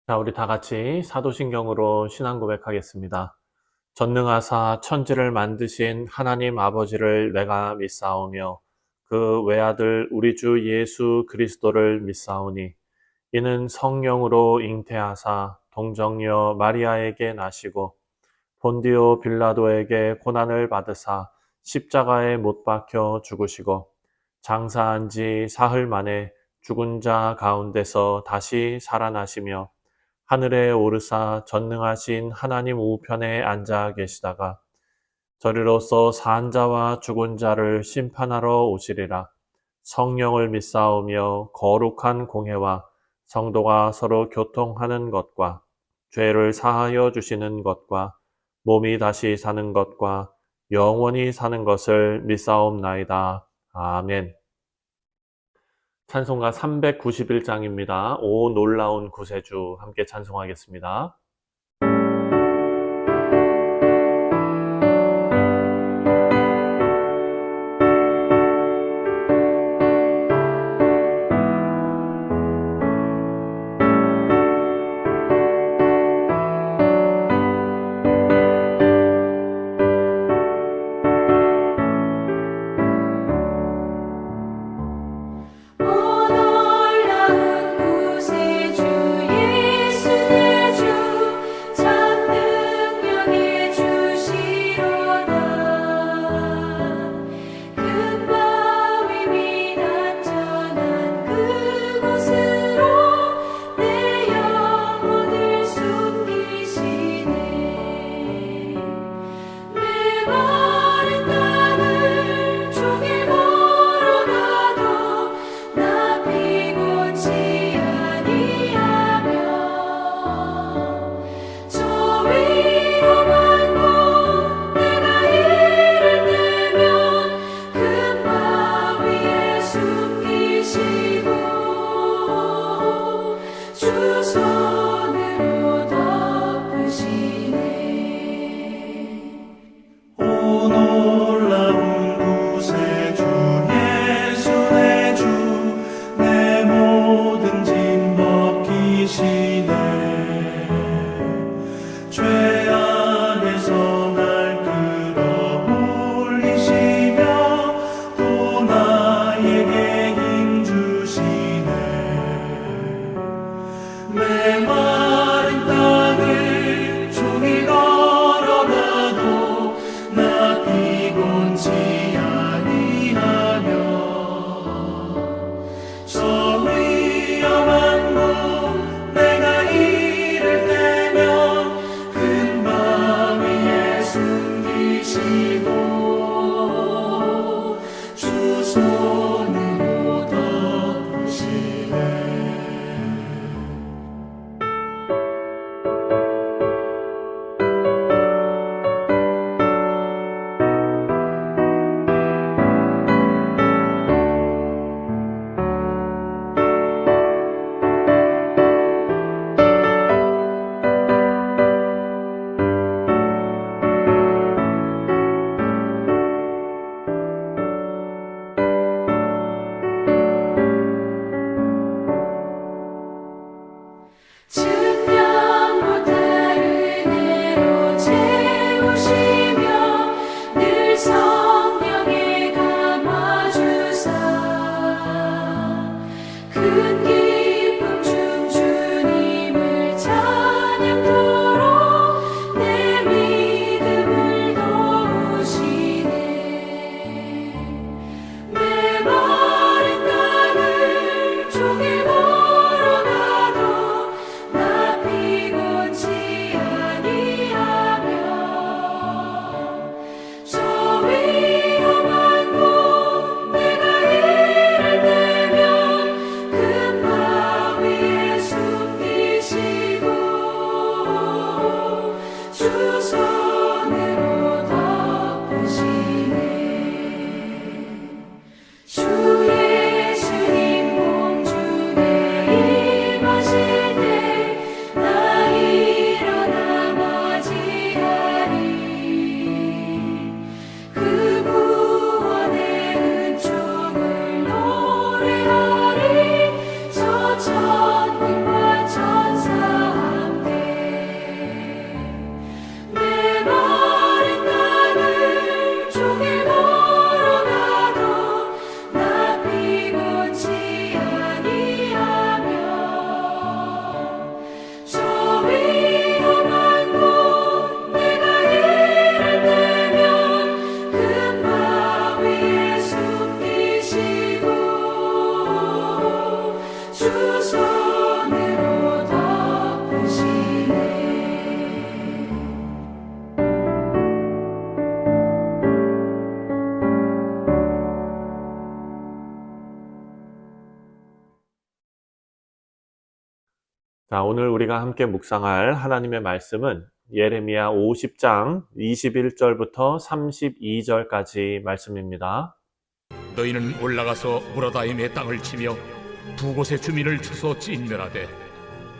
자, 우리 다 같이 사도신경으로 신앙 고백하겠습니다. 전능하사 천지를 만드신 하나님 아버지를 내가 믿사오며 그 외아들 우리 주 예수 그리스도를 믿사오니 이는 성령으로 잉태하사 동정녀 마리아에게 나시고 본디오 빌라도에게 고난을 받으사 십자가에 못 박혀 죽으시고 장사한 지 사흘 만에 죽은 자 가운데서 다시 살아나시며 하늘에 오르사 전능하신 하나님 우편에 앉아 계시다가 저리로서 산 자와 죽은 자를 심판하러 오시리라. 성령을 믿사오며 거룩한 공회와 성도가 서로 교통하는 것과 죄를 사하여 주시는 것과 몸이 다시 사는 것과 영원히 사는 것을 믿사옵나이다. 아멘. 찬송가 391장입니다. 오 놀라운 구세주 함께 찬송하겠습니다. 자, 오늘 우리가 함께 묵상할 하나님의 말씀은 예레미야 50장 21절부터 32절까지 말씀입니다. 너희는 올라가서 무라다임의 땅을 치며 두 곳의 주민을 쳐서 진멸하되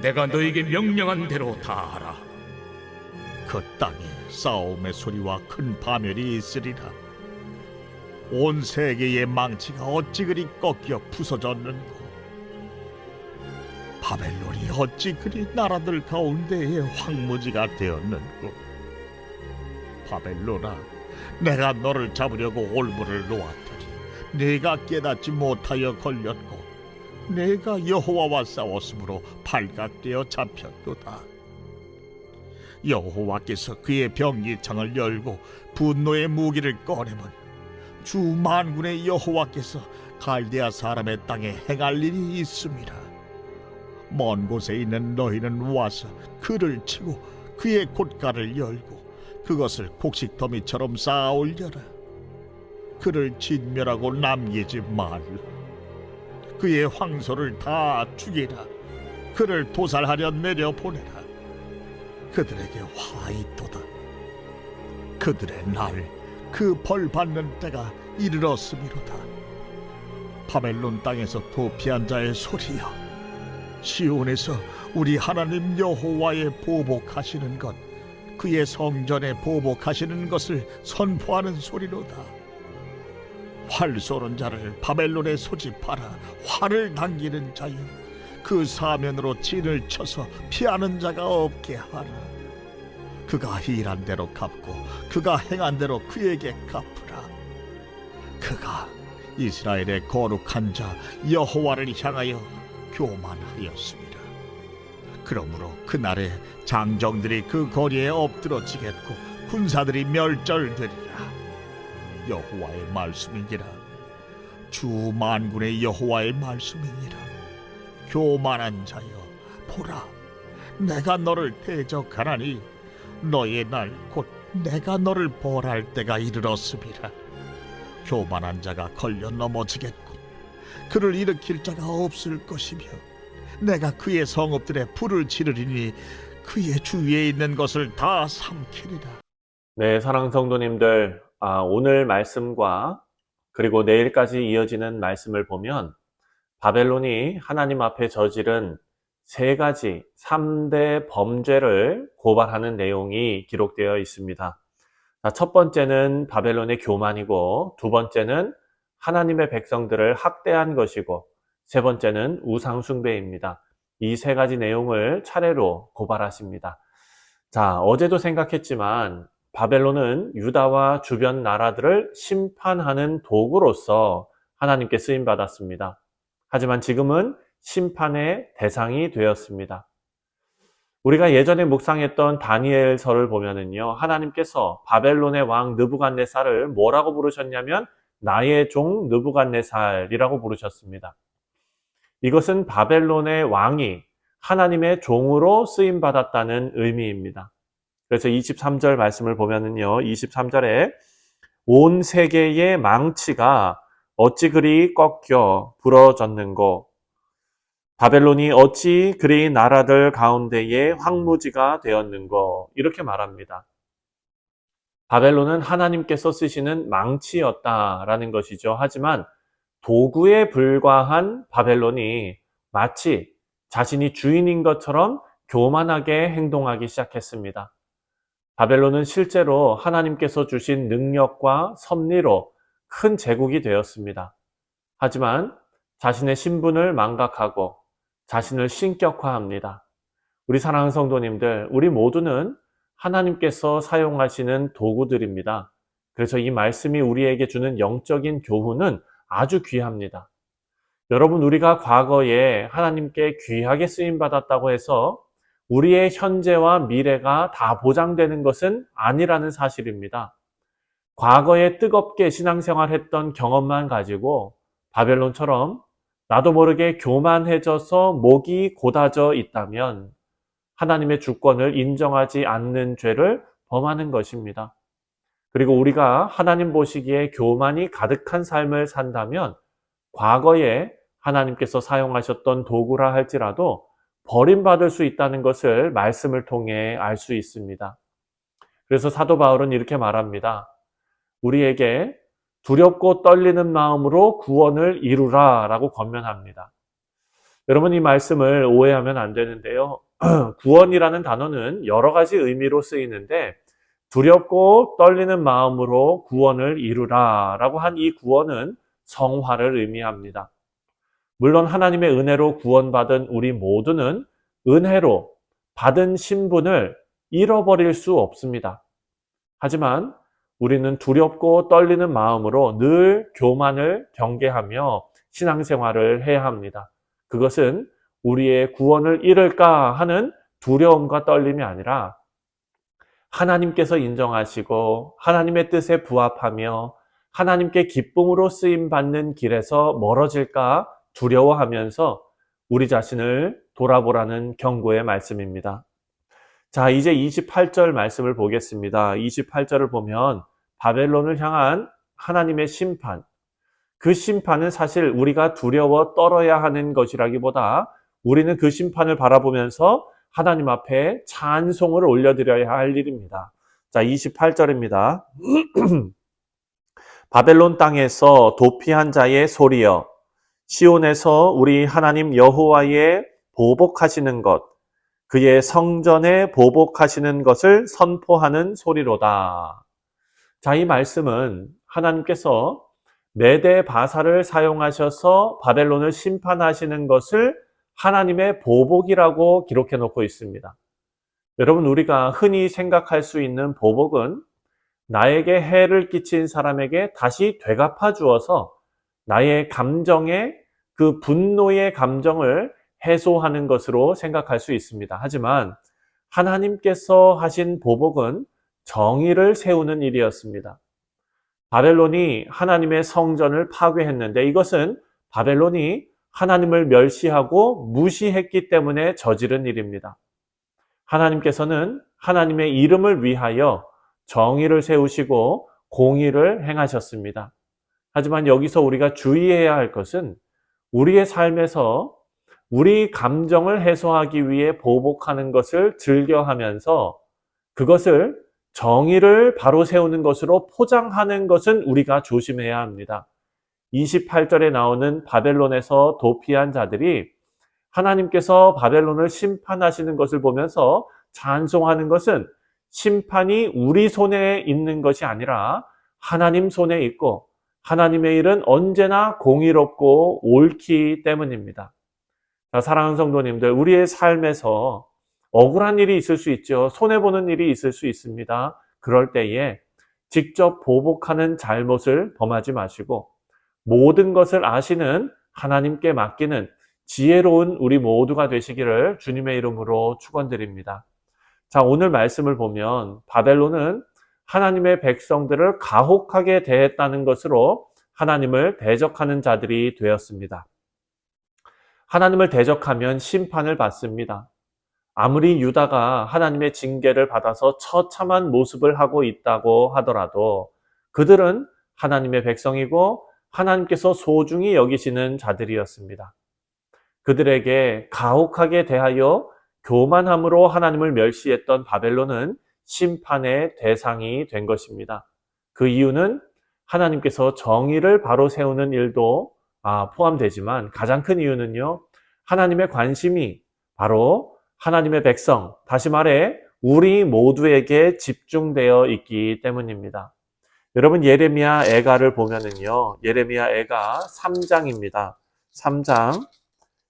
내가 너에게 명령한 대로 다 하라. 그 땅에 싸움의 소리와 큰 파멸이 있으리라. 온 세계의 망치가 어찌 그리 꺾여 부서졌는고. 바벨론이 어찌 그리 나라들 가운데에 황무지가 되었는고. 바벨론아, 내가 너를 잡으려고 올무를 놓았더니 네가 깨닫지 못하여 걸렸고 내가 여호와와 싸웠으므로 발각되어 잡혔도다. 여호와께서 그의 병기창을 열고 분노의 무기를 꺼내면 주 만군의 여호와께서 갈대아 사람의 땅에 행할 일이 있습니다. 먼 곳에 있는 너희는 와서 그를 치고 그의 곶가를 열고 그것을 곡식더미처럼 쌓아 올려라. 그를 진멸하고 남기지 말라. 그의 황소를 다 죽이라. 그를 도살하려 내려보내라. 그들에게 화 있도다. 그들의 날, 그 벌 받는 때가 이르렀음이로다. 바벨론 땅에서 도피한 자의 소리여, 시온에서 우리 하나님 여호와의 보복하시는 것, 그의 성전에 보복하시는 것을 선포하는 소리로다. 활 쏘는 자를 바벨론에 소집하라. 활을 당기는 자여, 그 사면으로 진을 쳐서 피하는 자가 없게 하라. 그가 일한 대로 갚고 그가 행한 대로 그에게 갚으라. 그가 이스라엘의 거룩한 자 여호와를 향하여 교만하였습니다. 그러므로 그날에 장정들이 그 거리에 엎드러지겠고 군사들이 멸절되리라. 여호와의 말씀이니라. 주 만군의 여호와의 말씀이니라. 교만한 자여, 보라, 내가 너를 대적하나니 너의 날 곧 내가 너를 벌할 때가 이르렀음이라. 교만한 자가 걸려 넘어지겠고 그를 일으킬 자가 없을 것이며 내가 그의 성읍들에 불을 지르리니 그의 주위에 있는 것을 다 삼키리라. 네, 사랑하는 성도님들, 오늘 말씀과 그리고 내일까지 이어지는 말씀을 보면 바벨론이 하나님 앞에 저지른 세 가지 3대 범죄를 고발하는 내용이 기록되어 있습니다. 첫 번째는 바벨론의 교만이고, 두 번째는 하나님의 백성들을 학대한 것이고, 세 번째는 우상 숭배입니다. 이 세 가지 내용을 차례로 고발하십니다. 자, 어제도 생각했지만 바벨론은 유다와 주변 나라들을 심판하는 도구로서 하나님께 쓰임받았습니다. 하지만 지금은 심판의 대상이 되었습니다. 우리가 예전에 묵상했던 다니엘서를 보면은요, 하나님께서 바벨론의 왕 느부갓네살을 뭐라고 부르셨냐면 나의 종 느부갓네살이라고 부르셨습니다. 이것은 바벨론의 왕이 하나님의 종으로 쓰임 받았다는 의미입니다. 그래서 23절 말씀을 보면은요, 23절에 온 세계의 망치가 어찌 그리 꺾여 부러졌는고, 바벨론이 어찌 그리 나라들 가운데에 황무지가 되었는고, 이렇게 말합니다. 바벨론은 하나님께서 쓰시는 망치였다라는 것이죠. 하지만 도구에 불과한 바벨론이 마치 자신이 주인인 것처럼 교만하게 행동하기 시작했습니다. 바벨론은 실제로 하나님께서 주신 능력과 섭리로 큰 제국이 되었습니다. 하지만 자신의 신분을 망각하고 자신을 신격화합니다. 우리 사랑하는 성도님들, 우리 모두는 하나님께서 사용하시는 도구들입니다. 그래서 이 말씀이 우리에게 주는 영적인 교훈은 아주 귀합니다. 여러분, 우리가 과거에 하나님께 귀하게 쓰임받았다고 해서 우리의 현재와 미래가 다 보장되는 것은 아니라는 사실입니다. 과거에 뜨겁게 신앙생활했던 경험만 가지고 바벨론처럼 나도 모르게 교만해져서 목이 곧아져 있다면 하나님의 주권을 인정하지 않는 죄를 범하는 것입니다. 그리고 우리가 하나님 보시기에 교만이 가득한 삶을 산다면 과거에 하나님께서 사용하셨던 도구라 할지라도 버림받을 수 있다는 것을 말씀을 통해 알 수 있습니다. 그래서 사도 바울은 이렇게 말합니다. 우리에게 두렵고 떨리는 마음으로 구원을 이루라 라고 권면합니다. 여러분, 이 말씀을 오해하면 안 되는데요. 구원이라는 단어는 여러 가지 의미로 쓰이는데 두렵고 떨리는 마음으로 구원을 이루라 라고 한 이 구원은 성화를 의미합니다. 물론 하나님의 은혜로 구원받은 우리 모두는 은혜로 받은 신분을 잃어버릴 수 없습니다. 하지만 우리는 두렵고 떨리는 마음으로 늘 교만을 경계하며 신앙생활을 해야 합니다. 그것은 우리의 구원을 잃을까 하는 두려움과 떨림이 아니라 하나님께서 인정하시고 하나님의 뜻에 부합하며 하나님께 기쁨으로 쓰임받는 길에서 멀어질까 두려워하면서 우리 자신을 돌아보라는 경고의 말씀입니다. 자, 이제 28절 말씀을 보겠습니다. 28절을 보면 바벨론을 향한 하나님의 심판, 그 심판은 사실 우리가 두려워 떨어야 하는 것이라기보다 우리는 그 심판을 바라보면서 하나님 앞에 찬송을 올려드려야 할 일입니다. 자, 28절입니다. 바벨론 땅에서 도피한 자의 소리여, 시온에서 우리 하나님 여호와의 보복하시는 것, 그의 성전에 보복하시는 것을 선포하는 소리로다. 자, 이 말씀은 하나님께서 메대 바사를 사용하셔서 바벨론을 심판하시는 것을 하나님의 보복이라고 기록해 놓고 있습니다. 여러분, 우리가 흔히 생각할 수 있는 보복은 나에게 해를 끼친 사람에게 다시 되갚아 주어서 나의 감정에 그 분노의 감정을 해소하는 것으로 생각할 수 있습니다. 하지만 하나님께서 하신 보복은 정의를 세우는 일이었습니다. 바벨론이 하나님의 성전을 파괴했는데 이것은 바벨론이 하나님을 멸시하고 무시했기 때문에 저지른 일입니다. 하나님께서는 하나님의 이름을 위하여 정의를 세우시고 공의를 행하셨습니다. 하지만 여기서 우리가 주의해야 할 것은 우리의 삶에서 우리 감정을 해소하기 위해 보복하는 것을 즐겨하면서 그것을 정의를 바로 세우는 것으로 포장하는 것은 우리가 조심해야 합니다. 28절에 나오는 바벨론에서 도피한 자들이 하나님께서 바벨론을 심판하시는 것을 보면서 찬송하는 것은 심판이 우리 손에 있는 것이 아니라 하나님 손에 있고 하나님의 일은 언제나 공의롭고 옳기 때문입니다. 자, 사랑하는 성도님들, 우리의 삶에서 억울한 일이 있을 수 있죠. 손해보는 일이 있을 수 있습니다. 그럴 때에 직접 보복하는 잘못을 범하지 마시고 모든 것을 아시는 하나님께 맡기는 지혜로운 우리 모두가 되시기를 주님의 이름으로 축원드립니다. 자, 오늘 말씀을 보면 바벨론은 하나님의 백성들을 가혹하게 대했다는 것으로 하나님을 대적하는 자들이 되었습니다. 하나님을 대적하면 심판을 받습니다. 아무리 유다가 하나님의 징계를 받아서 처참한 모습을 하고 있다고 하더라도 그들은 하나님의 백성이고 하나님께서 소중히 여기시는 자들이었습니다. 그들에게 가혹하게 대하여 교만함으로 하나님을 멸시했던 바벨론은 심판의 대상이 된 것입니다. 그 이유는 하나님께서 정의를 바로 세우는 일도 포함되지만 가장 큰 이유는요, 하나님의 관심이 바로 하나님의 백성, 다시 말해 우리 모두에게 집중되어 있기 때문입니다. 여러분, 예레미야 애가를 보면은요, 예레미야 애가 3장입니다. 3장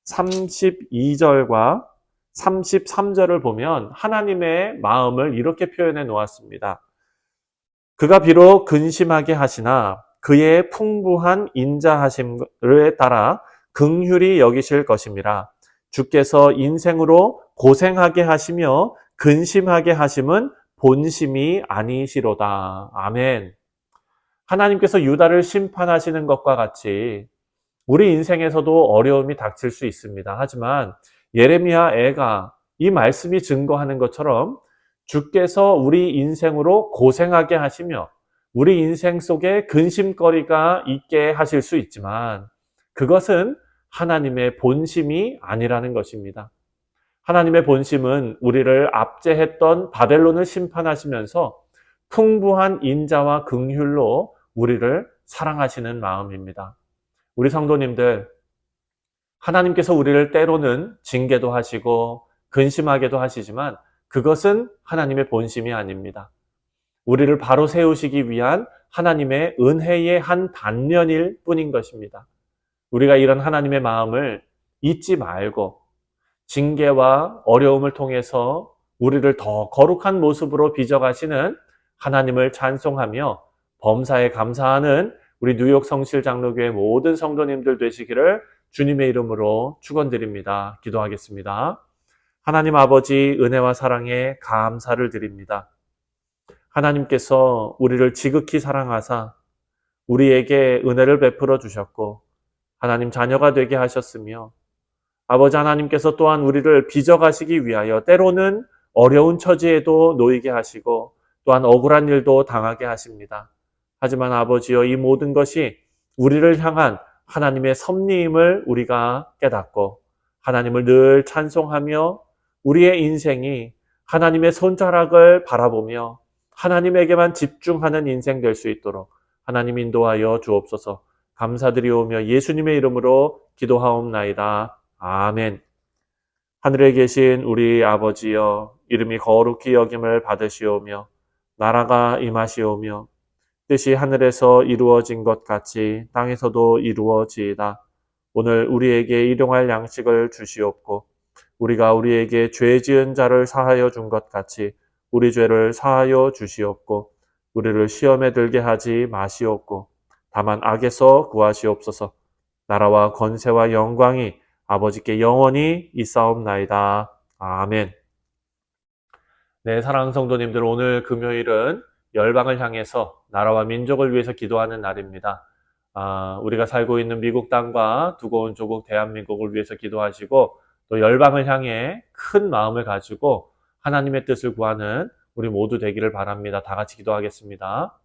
32절과 33절을 보면 하나님의 마음을 이렇게 표현해 놓았습니다. 그가 비록 근심하게 하시나 그의 풍부한 인자하심에 따라 긍휼히 여기실 것임이라. 주께서 인생으로 고생하게 하시며 근심하게 하심은 본심이 아니시로다. 아멘. 하나님께서 유다를 심판하시는 것과 같이 우리 인생에서도 어려움이 닥칠 수 있습니다. 하지만 예레미야 애가 이 말씀이 증거하는 것처럼 주께서 우리 인생으로 고생하게 하시며 우리 인생 속에 근심거리가 있게 하실 수 있지만 그것은 하나님의 본심이 아니라는 것입니다. 하나님의 본심은 우리를 압제했던 바벨론을 심판하시면서 풍부한 인자와 긍휼로 우리를 사랑하시는 마음입니다. 우리 성도님들, 하나님께서 우리를 때로는 징계도 하시고 근심하게도 하시지만 그것은 하나님의 본심이 아닙니다. 우리를 바로 세우시기 위한 하나님의 은혜의 한 단면일 뿐인 것입니다. 우리가 이런 하나님의 마음을 잊지 말고 징계와 어려움을 통해서 우리를 더 거룩한 모습으로 빚어가시는 하나님을 찬송하며 범사에 감사하는 우리 뉴욕 성실 장로교회 모든 성도님들 되시기를 주님의 이름으로 축원드립니다. 기도하겠습니다. 하나님 아버지 은혜와 사랑에 감사를 드립니다. 하나님께서 우리를 지극히 사랑하사 우리에게 은혜를 베풀어 주셨고 하나님 자녀가 되게 하셨으며 아버지 하나님께서 또한 우리를 빚어가시기 위하여 때로는 어려운 처지에도 놓이게 하시고 또한 억울한 일도 당하게 하십니다. 하지만 아버지여 이 모든 것이 우리를 향한 하나님의 섭리임을 우리가 깨닫고 하나님을 늘 찬송하며 우리의 인생이 하나님의 손자락을 바라보며 하나님에게만 집중하는 인생 될 수 있도록 하나님 인도하여 주옵소서. 감사드리오며 예수님의 이름으로 기도하옵나이다. 아멘. 하늘에 계신 우리 아버지여, 이름이 거룩히 여김을 받으시오며 나라가 임하시오며 뜻이 하늘에서 이루어진 것 같이 땅에서도 이루어지이다. 오늘 우리에게 일용할 양식을 주시옵고 우리가 우리에게 죄 지은 자를 사하여 준 것 같이 우리 죄를 사하여 주시옵고 우리를 시험에 들게 하지 마시옵고 다만 악에서 구하시옵소서. 나라와 권세와 영광이 아버지께 영원히 있사옵나이다. 아멘. 네, 사랑하는 성도님들, 오늘 금요일은 열방을 향해서 나라와 민족을 위해서 기도하는 날입니다. 우리가 살고 있는 미국 땅과 두고 온 조국 대한민국을 위해서 기도하시고 또 열방을 향해 큰 마음을 가지고 하나님의 뜻을 구하는 우리 모두 되기를 바랍니다. 다 같이 기도하겠습니다.